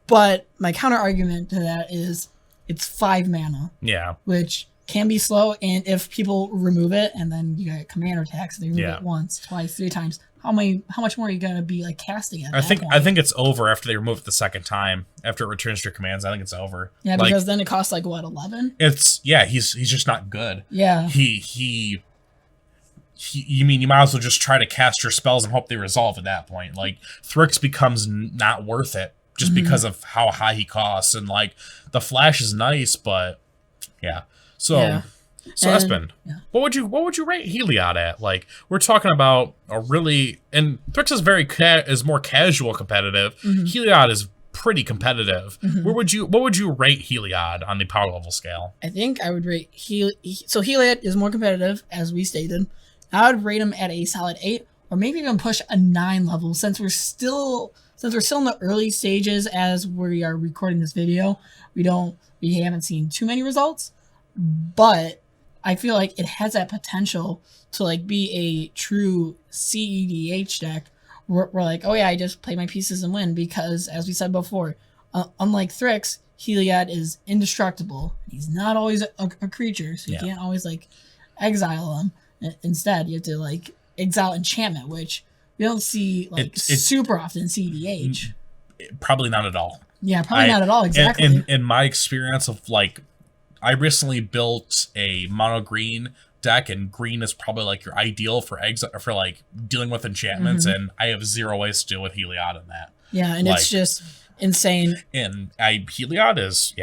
But my counter argument to that is it's 5 mana. Yeah. Which can be slow, and if people remove it and then you got commander attacks, they remove it once, twice, 3 times. How much more are you gonna be like casting at? I think it's over after they remove it the second time. After it returns to your commands, I think it's over. Yeah, because then it costs like what, 11? It's he's just not good. Yeah. You mean you might as well just try to cast your spells and hope they resolve at that point. Like Thrix becomes not worth it just because of how high he costs, and like the flash is nice, but yeah. So Espen, what would you rate Healey Odd at? Like we're talking about a really, and Thrix is more casual competitive. Healey Odd is pretty competitive. What would you rate Healey Odd on the power level scale? I think I would rate Healey Odd is more competitive, as we stated. I would rate him at a solid 8, or maybe even push a 9 level, since we're still in the early stages as we are recording this video. We haven't seen too many results, but I feel like it has that potential to like be a true CEDH deck. We're like, oh yeah, I just play my pieces and win, because as we said before, unlike Thrix, Healey Odd is indestructible. He's not always a creature, so you can't always like exile him. Instead, you have to like exile enchantment, which we don't see like super often in CEDH. Probably not at all. Yeah, probably not at all. Exactly. In my experience of like, I recently built a mono green deck, and green is probably like your ideal for for like dealing with enchantments, and I have 0 ways to deal with Healey Odd in that. Yeah, and like, it's just insane. And Healey Odd is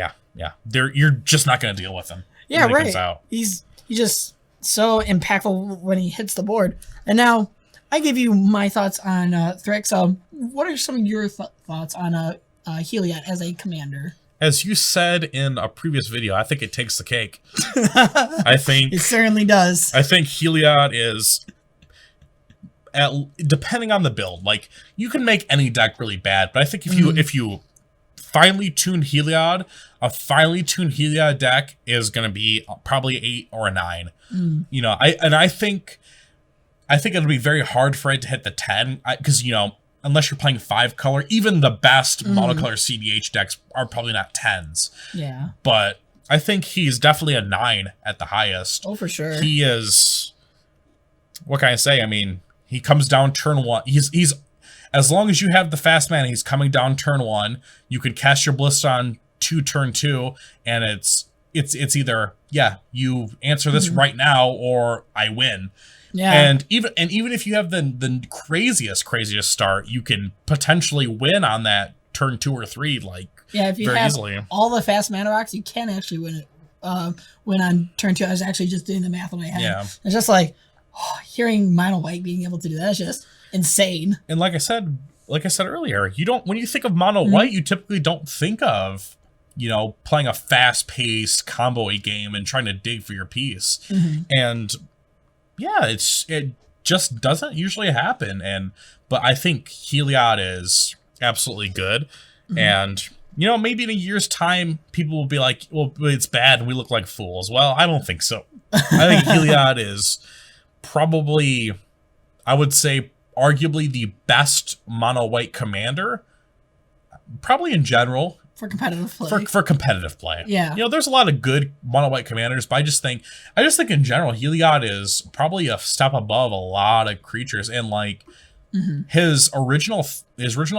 you're just not going to deal with him. Yeah, right. He comes out. He's just so impactful when he hits the board. And now I give you my thoughts on Thrix. What are some of your thoughts on Healey Odd as a commander? As you said in a previous video, I think it takes the cake. I think it certainly does. I think Healey Odd is, depending on the build, like you can make any deck really bad, but I think if you finely tuned Healey Odd, a finely tuned Healey Odd deck is going to be probably 8 or a 9. You know, I think it'll be very hard for it to hit the 10, because unless you're playing 5 color, even the best monocolor CDH decks are probably not 10s. Yeah. But I think he's definitely a 9 at the highest. Oh, for sure. He is, what can I say? I mean, he comes down turn 1. He's as long as you have the fast mana, he's coming down turn 1. You can cast your Bliss on turn 2, and it's either, you answer this right now or I win. Yeah. And even if you have the craziest start, you can potentially win on that turn 2 or 3, like if you very have easily. All the fast mana rocks, you can actually win it. Win on turn 2. I was actually just doing the math in my head. Yeah. It's just like hearing mono white being able to do that is just insane. And like I said earlier, when you think of mono white, you typically don't think of playing a fast-paced combo-y game and trying to dig for your piece. And it just doesn't usually happen. But I think Healey Odd is absolutely good. And maybe in a year's time, people will be like, well, it's bad and we look like fools. Well, I don't think so. I think Healey Odd is probably, I would say, arguably the best mono white commander, probably in general. For competitive play. For competitive play. Yeah. There's a lot of good mono white commanders, but I just think in general, Healey Odd is probably a step above a lot of creatures. And like his original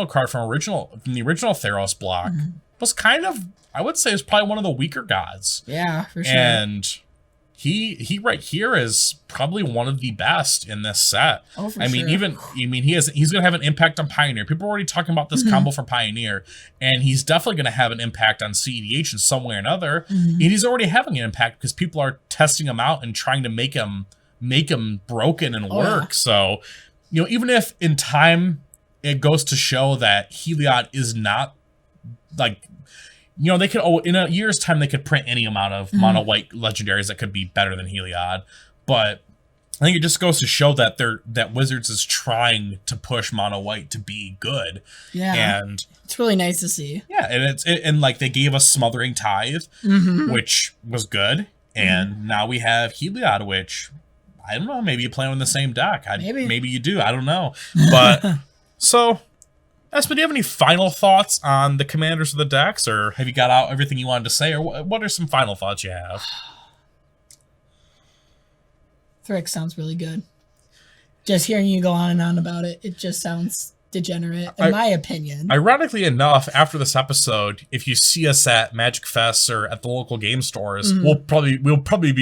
card from the original Theros block was kind of, I would say, is probably one of the weaker gods. Yeah, for sure. And he right here is probably one of the best in this set. Oh, for sure. He's gonna have an impact on Pioneer. People are already talking about this combo for Pioneer, and he's definitely gonna have an impact on CEDH in some way or another. And he's already having an impact because people are testing him out and trying to make him broken and work. Yeah. So, even if in time it goes to show that Healey Odd is not like you know, they could, in a year's time, they could print any amount of mono white legendaries that could be better than Healey Odd. But I think it just goes to show that that Wizards is trying to push mono white to be good. Yeah. And it's really nice to see. Yeah, and and like they gave us Smothering Tithe, which was good. And now we have Healey Odd, which I don't know, maybe you play on the same deck. Maybe you do. I don't know. But so, Espen, do you have any final thoughts on the commanders of the decks, or have you got out everything you wanted to say, or what are some final thoughts you have? Thryx sounds really good. Just hearing you go on and on about it, it just sounds degenerate, in my opinion. Ironically enough, after this episode, if you see us at Magic Fest or at the local game stores, we'll probably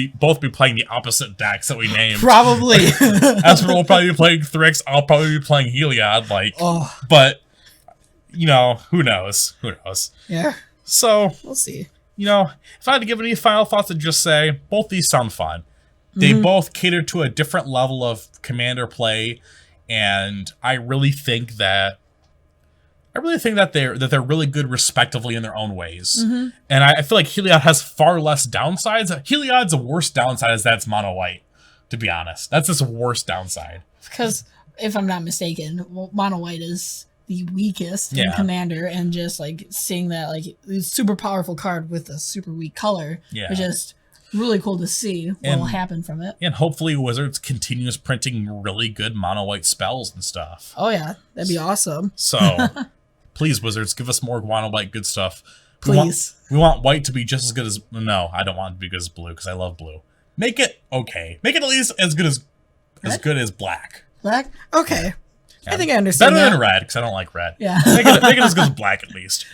both be playing the opposite decks that we named. Probably. Espen will probably be playing Thryx. I'll probably be playing Healey Odd. But you know, who knows? Who knows? Yeah. So we'll see. You know, if I had to give any final thoughts, I'd just say both these sound fun. They both cater to a different level of commander play. And I really think that they're really good respectively in their own ways. And I feel like Helia has far less downsides. Heliod's worst downside is that it's mono white, to be honest. That's its worst downside. Because if I'm not mistaken, mono white is the weakest in commander, and just like seeing that like super powerful card with a super weak color, is just really cool to see what will happen from it. And hopefully Wizards continues printing really good mono white spells and stuff. Oh yeah, that'd be awesome. So please, Wizards, give us more mono white good stuff. Please. We want white to be just as good as... No, I don't want it to be good as blue, because I love blue. Make it okay. Make it at least as good as black. Black? Okay. Yeah. I think I understand Better that. than red, because I don't like red. Yeah. Make it as good as black, at least.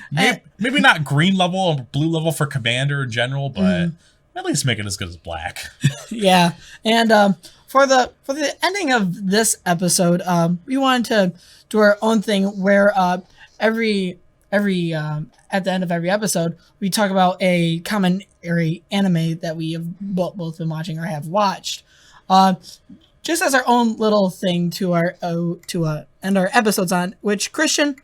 Maybe not green level or blue level for commander in general, but... At least make it as good as black. Yeah. And for the ending of this episode, we wanted to do our own thing where every at the end of every episode, we talk about a common anime that we have both been watching or have watched. Just as our own little thing to end our episodes on, which, Christian,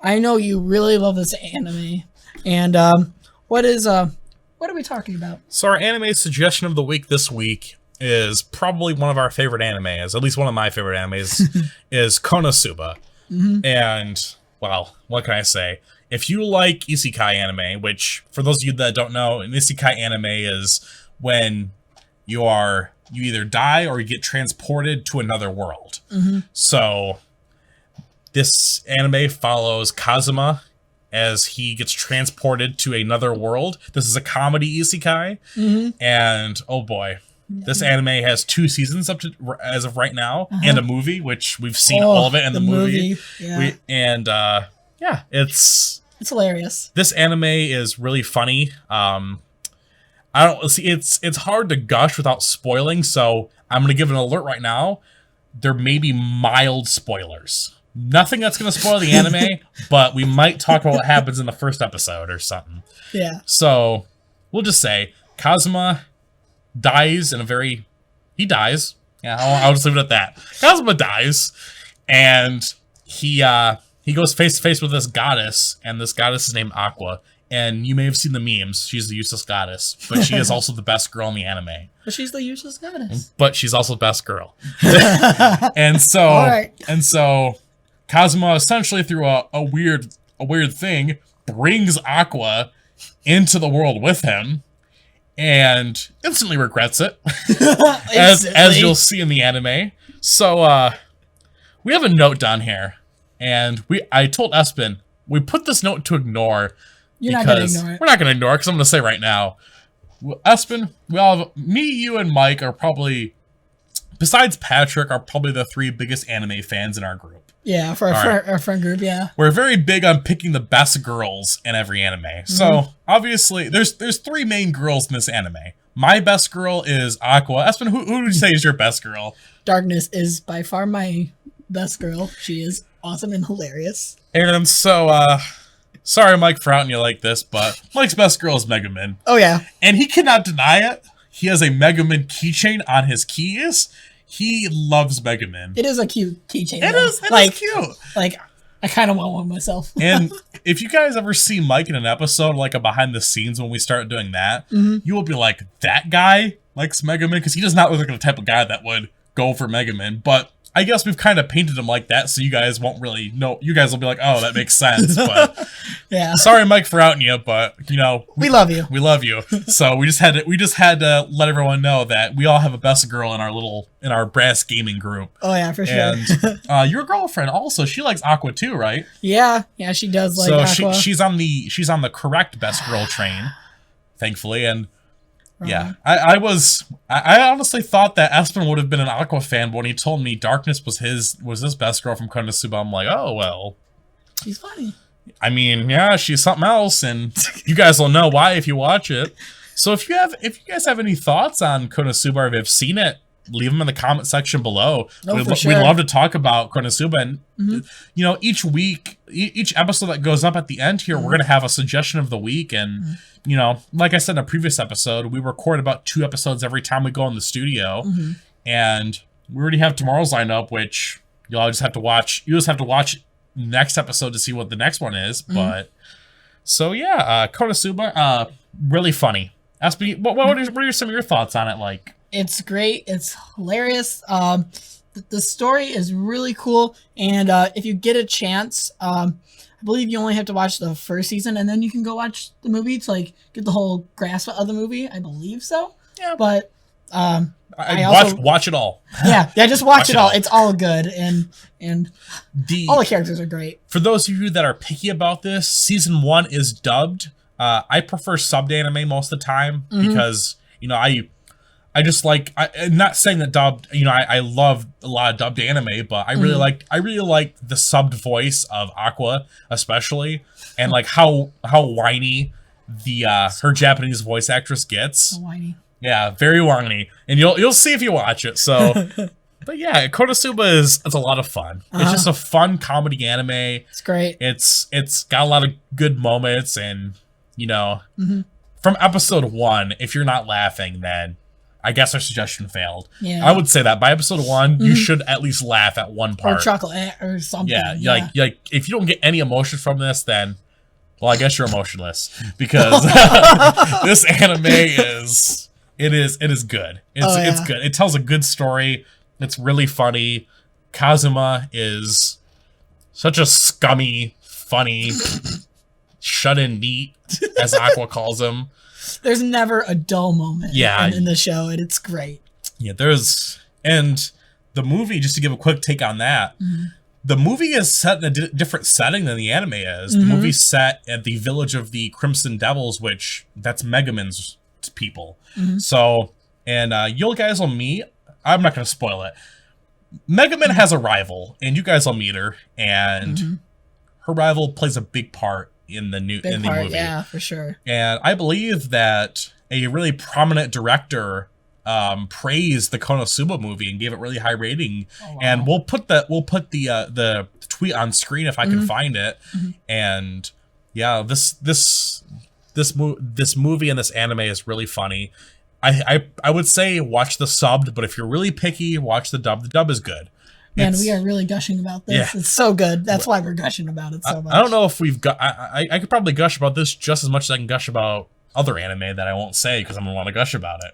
I know you really love this anime. And what are we talking about? So our anime suggestion of the week this week is probably one of our favorite animes, at least one of my favorite animes, is Konosuba. And, well, what can I say? If you like isekai anime, which, for those of you that don't know, an isekai anime is when you either die or you get transported to another world. So, this anime follows Kazuma as he gets transported to another world. This is a comedy isekai, and oh boy, this anime has 2 seasons as of right now, and a movie, which we've seen all of it in the movie. Yeah. It's hilarious. This anime is really funny. It's hard to gush without spoiling, so I'm gonna give an alert right now. There may be mild spoilers. Nothing that's going to spoil the anime, but we might talk about what happens in the first episode or something. Yeah. So, we'll just say, Kazuma dies he dies. Yeah, I'll just leave it at that. Kazuma dies, and he goes face to face with this goddess, and this goddess is named Aqua. And you may have seen the memes. She's the useless goddess, but she is also the best girl in the anime. But she's the useless goddess. But she's also the best girl. And so Kazuma, essentially through a weird thing, brings Aqua into the world with him, and instantly regrets it, as you'll see in the anime. So we have a note down here, and I told Espen we put this note to ignore. We're not going to ignore it, because I'm going to say right now, Espen, we all have, me, you, and Mike are probably, besides Patrick, are probably the 3 biggest anime fans in our group. Yeah, for our friend group, yeah. We're very big on picking the best girls in every anime. So, obviously, there's 3 main girls in this anime. My best girl is Aqua. Espen, who would you say is your best girl? Darkness is by far my best girl. She is awesome and hilarious. And so, sorry, Mike, for outing you like this, but Mike's best girl is Megumin. Oh, yeah. And he cannot deny it. He has a Megumin keychain on his keys. He loves Megumin. It is a cute keychain. It is cute. Like, I kind of want one myself. And if you guys ever see Mike in an episode, like a behind the scenes when we start doing that, you will be like, that guy likes Mega Man, because he does not look like the type of guy that would go for Mega Man. But I guess we've kind of painted him like that, so you guys won't really know. You guys will be like, oh, that makes sense. But yeah, sorry, Mike, for outing you, but you know, we love you. We love you. So we just had to let everyone know that we all have a best girl in our brass gaming group. Oh yeah, for sure. And your girlfriend also, she likes Aqua too, right? Yeah, she does like Aqua. So she's on the correct best girl train, thankfully, and. Yeah, I honestly thought that Espen would have been an Aqua fan, but when he told me Darkness was his best girl from Konosuba, I'm like, oh well. She's funny. I mean, yeah, she's something else, and you guys will know why if you watch it. So if you guys have any thoughts on Konosuba or if you've seen it, leave them in the comment section below. We'd love to talk about Konosuba, and you know, each week, each episode that goes up at the end here, we're gonna have a suggestion of the week, and you know, like I said in a previous episode, we record about 2 episodes every time we go in the studio, and we already have tomorrow's lineup, which you'll just have to watch. You just have to watch next episode to see what the next one is. But so yeah, Konosuba, really funny. SB, what are some of your thoughts on it? Like, it's great. It's hilarious. The story is really cool, and if you get a chance, I believe you only have to watch the first season, and then you can go watch the movie to like get the whole grasp of the movie. I believe so. Yeah. But watch it all. Yeah, just watch it all. It's all good, and all the characters are great. For those of you that are picky about this, season 1 is dubbed. I prefer subbed anime most of the time because you know I just like, I'm not saying that dubbed, you know, I love a lot of dubbed anime, but I really like the subbed voice of Aqua, especially, and like how whiny her Japanese voice actress gets. So whiny. Yeah, very whiny, and you'll see if you watch it. So, but yeah, Konosuba it's a lot of fun. It's just a fun comedy anime. It's great. It's got a lot of good moments, and you know, from episode 1, if you're not laughing, then I guess our suggestion failed. Yeah. I would say that by episode 1, you should at least laugh at one part. Or chocolate or something. Yeah, like if you don't get any emotion from this, then, well, I guess you're emotionless. Because this anime is good. It's good. It tells a good story. It's really funny. Kazuma is such a scummy, funny, shut-in neat, as Aqua calls him. There's never a dull moment in the show, and it's great. Yeah, and the movie, just to give a quick take on that, the movie is set in a different setting than the anime is. The movie's set at the village of the Crimson Devils, that's Mega Man's people. So, and you guys will meet, I'm not going to spoil it. Mega Man has a rival, and you guys will meet her, and her rival plays a big part in the movie. Yeah, for sure. And I believe that a really prominent director praised the Konosuba movie and gave it really high rating. Oh, wow. And we'll put the tweet on screen if I can find it. And yeah, this movie and this anime is really funny. I would say watch the subbed, but if you're really picky, watch the dub. The dub is good. Man, we are really gushing about this. Yeah. It's so good. That's why we're gushing about it so much. I don't know if we've got... I could probably gush about this just as much as I can gush about other anime that I won't say because I'm going to want to gush about it.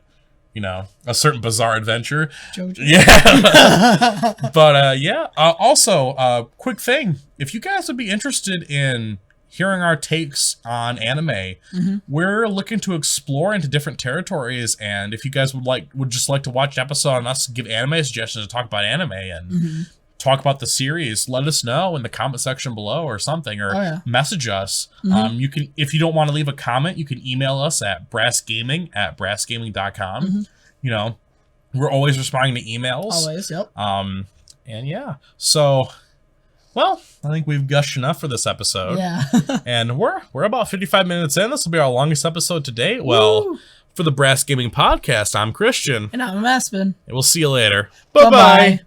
You know, a certain bizarre adventure. Jojo. Yeah. But, yeah. Also, quick thing. If you guys would be interested in hearing our takes on anime, we're looking to explore into different territories, and if you guys would just like to watch an episode on us give anime suggestions to talk about anime and talk about the series, let us know in the comment section below or something, or message us. You can, if you don't want to leave a comment, you can email us at brassgaming@brassgaming.com. You know, we're always responding to emails. Always, yep. And yeah, so well, I think we've gushed enough for this episode. Yeah. And we're about 55 minutes in. This will be our longest episode to date. Well, for the Brass Gaming Podcast, I'm Christian. And I'm Aspen. And we'll see you later. Bye-bye.